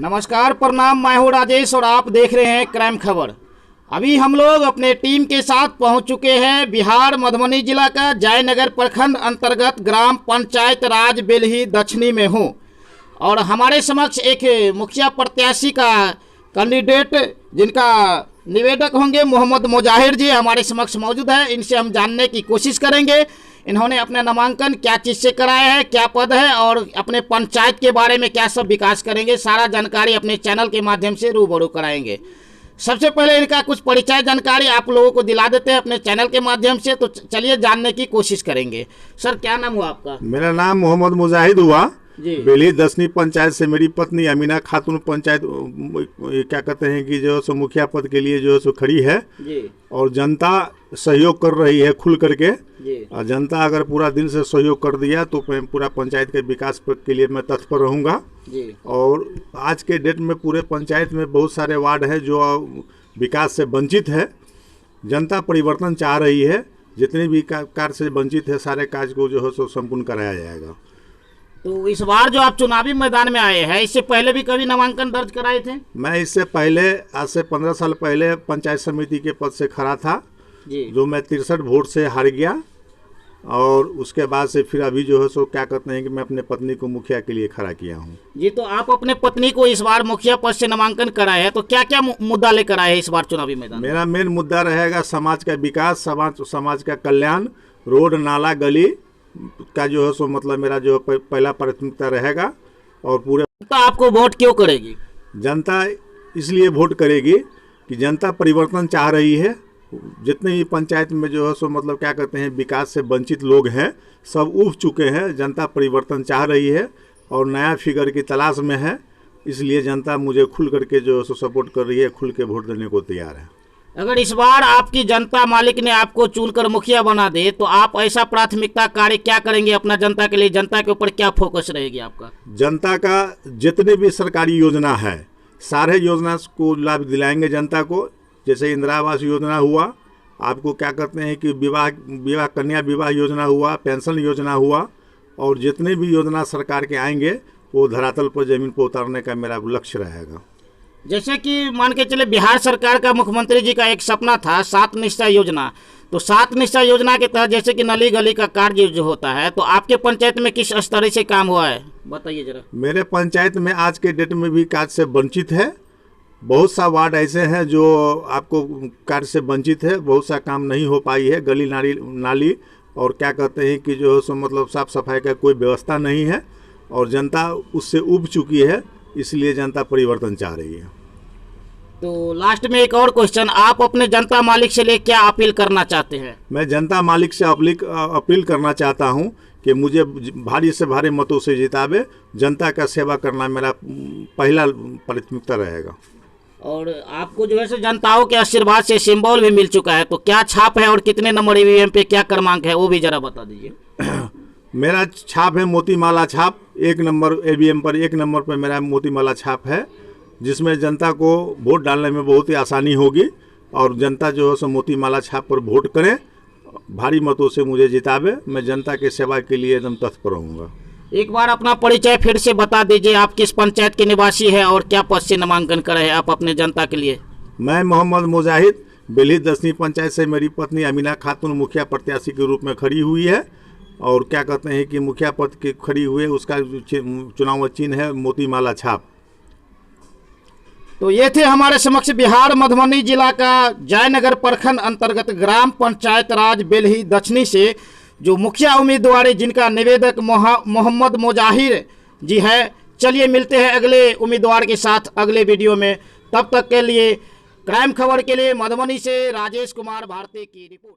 नमस्कार, प्रणाम। मैं हूँ राजेश और आप देख रहे हैं क्राइम खबर। अभी हम लोग अपने टीम के साथ पहुंच चुके हैं बिहार मधुबनी जिला का जयनगर प्रखंड अंतर्गत ग्राम पंचायत राज बेल्ही दक्षिणी में हूँ और हमारे समक्ष एक मुखिया प्रत्याशी का कैंडिडेट जिनका निवेदक होंगे मोहम्मद मुजाहिर जी हमारे समक्ष मौजूद है। इनसे हम जानने की कोशिश करेंगे इन्होंने अपना नामांकन क्या चीज़ से कराया है, क्या पद है और अपने पंचायत के बारे में क्या सब विकास करेंगे, सारा जानकारी अपने चैनल के माध्यम से रूबरू कराएंगे। सबसे पहले इनका कुछ परिचय जानकारी आप लोगों को दिला देते हैं अपने चैनल के माध्यम से, तो चलिए जानने की कोशिश करेंगे। सर, क्या नाम हुआ आपका? मेरा नाम मोहम्मद मुजाहिद हुआ। बेल्ही दक्षिणी पंचायत से मेरी पत्नी अमीना खातून पंचायत क्या कहते हैं कि जो सो मुखिया पद के लिए जो सो खड़ी है जी। और जनता सहयोग कर रही है खुल करके। जी। जनता अगर पूरा दिन से सहयोग कर दिया तो पूरा पंचायत के विकास के लिए मैं तत्पर रहूँगा। और आज के डेट में पूरे पंचायत में बहुत सारे वार्ड है जो विकास से वंचित है। जनता परिवर्तन चाह रही है, जितने भी कार्य से वंचित है सारे कार्य को जो है सो संपूर्ण कराया जाएगा। तो इस बार जो आप चुनावी मैदान में आए हैं, इससे पहले भी कभी नामांकन दर्ज कराए थे? मैं इससे पहले आज से 15 साल पहले पंचायत समिति के पद से खड़ा था जी। जो मैं 63 वोट से हार गया और उसके बाद से फिर अभी जो है सो क्या कहते हैं कि मैं अपने पत्नी को मुखिया के लिए खड़ा किया हूँ। जी, तो आप अपने पत्नी को इस बार मुखिया पद से नामांकन कराए हैं, तो क्या क्या मुद्दा लेकर आए हैं इस बार चुनावी मैदान? मेरा मेन मुद्दा रहेगा समाज का विकास, समाज का कल्याण, रोड नाला गली का जो है सो मतलब मेरा जो पहला प्राथमिकता रहेगा। और पूरे तो आपको वोट क्यों करेगी? जनता इसलिए वोट करेगी कि जनता परिवर्तन चाह रही है। जितने भी पंचायत में जो है सो मतलब क्या कहते हैं विकास से वंचित लोग हैं सब उब चुके हैं। जनता परिवर्तन चाह रही है और नया फिगर की तलाश में है, इसलिए जनता मुझे खुल करके जो है सो सपोर्ट कर रही है, खुल के वोट देने को तैयार है। अगर इस बार आपकी जनता मालिक ने आपको चुनकर मुखिया बना दे तो आप ऐसा प्राथमिकता कार्य क्या करेंगे अपना जनता के लिए? जनता के ऊपर क्या फोकस रहेगी आपका? जनता का जितने भी सरकारी योजना है सारे योजना को लाभ दिलाएंगे जनता को। जैसे इंदिरा आवास योजना हुआ, आपको क्या कहते हैं कि विवाह कन्या विवाह योजना हुआ, पेंशन योजना हुआ, और जितने भी योजना सरकार के आएंगे वो धरातल पर जमीन पर उतारने का मेरा लक्ष्य रहेगा। जैसे कि मान के चले बिहार सरकार का मुख्यमंत्री जी का एक सपना था 7 निश्चय योजना, तो 7 निश्चय योजना के तहत जैसे कि नली गली का कार्य जो होता है, तो आपके पंचायत में किस स्तर से काम हुआ है बताइए जरा। मेरे पंचायत में आज के डेट में भी कार्य से वंचित है। बहुत सा वार्ड ऐसे हैं जो आपको कार्य से वंचित है, बहुत सा काम नहीं हो पाई है, गली नाली और क्या कहते हैं कि जो सो मतलब साफ सफाई का कोई व्यवस्था नहीं है और जनता उससे उब चुकी है, इसलिए जनता परिवर्तन चाह रही है। तो लास्ट में एक और क्वेश्चन, आप अपने जनता मालिक से लिए क्या अपील करना चाहते हैं? मैं जनता मालिक से अपील करना चाहता हूं कि मुझे भारी से भारी मतों से जितावे। जनता का सेवा करना मेरा पहला प्राथमिकता रहेगा। और आपको जो है सो जनताओं के आशीर्वाद से सिंबल भी मिल चुका है, तो क्या छाप है और कितने नंबर ईवीएम पे क्या क्रमांक है वो भी जरा बता दीजिए। मेरा छाप है मोतीमाला छाप, 1 नंबर ईवीएम पर 1 नंबर पर मेरा मोतीमाला छाप है, जिसमें जनता को वोट डालने में बहुत ही आसानी होगी और जनता जो है सो मोतीमाला छाप पर वोट करें, भारी मतों से मुझे जितावे। मैं जनता की सेवा के लिए एकदम तत्पर रहूँगा। एक बार अपना परिचय फिर से बता दीजिए, आप किस पंचायत के निवासी हैं और क्या पद से नामांकन करे हैं आप अपने जनता के लिए? मैं मोहम्मद मुजाहिद, बेल्ही दक्षिणी पंचायत से मेरी पत्नी अमीना खातून मुखिया प्रत्याशी के रूप में खड़ी हुई है और क्या कहते हैं कि मुखिया पद की खड़ी हुई है, उसका चुनाव चिन्ह है मोतीमाला छाप। तो ये थे हमारे समक्ष बिहार मधुबनी जिला का जयनगर प्रखंड अंतर्गत ग्राम पंचायत राज बेल्ही दक्षिणी से जो मुखिया उम्मीदवार है जिनका निवेदक मोहम्मद मुजाहिर जी है। चलिए मिलते हैं अगले उम्मीदवार के साथ अगले वीडियो में। तब तक के लिए क्राइम खबर के लिए मधुबनी से राजेश कुमार भारती की रिपोर्ट।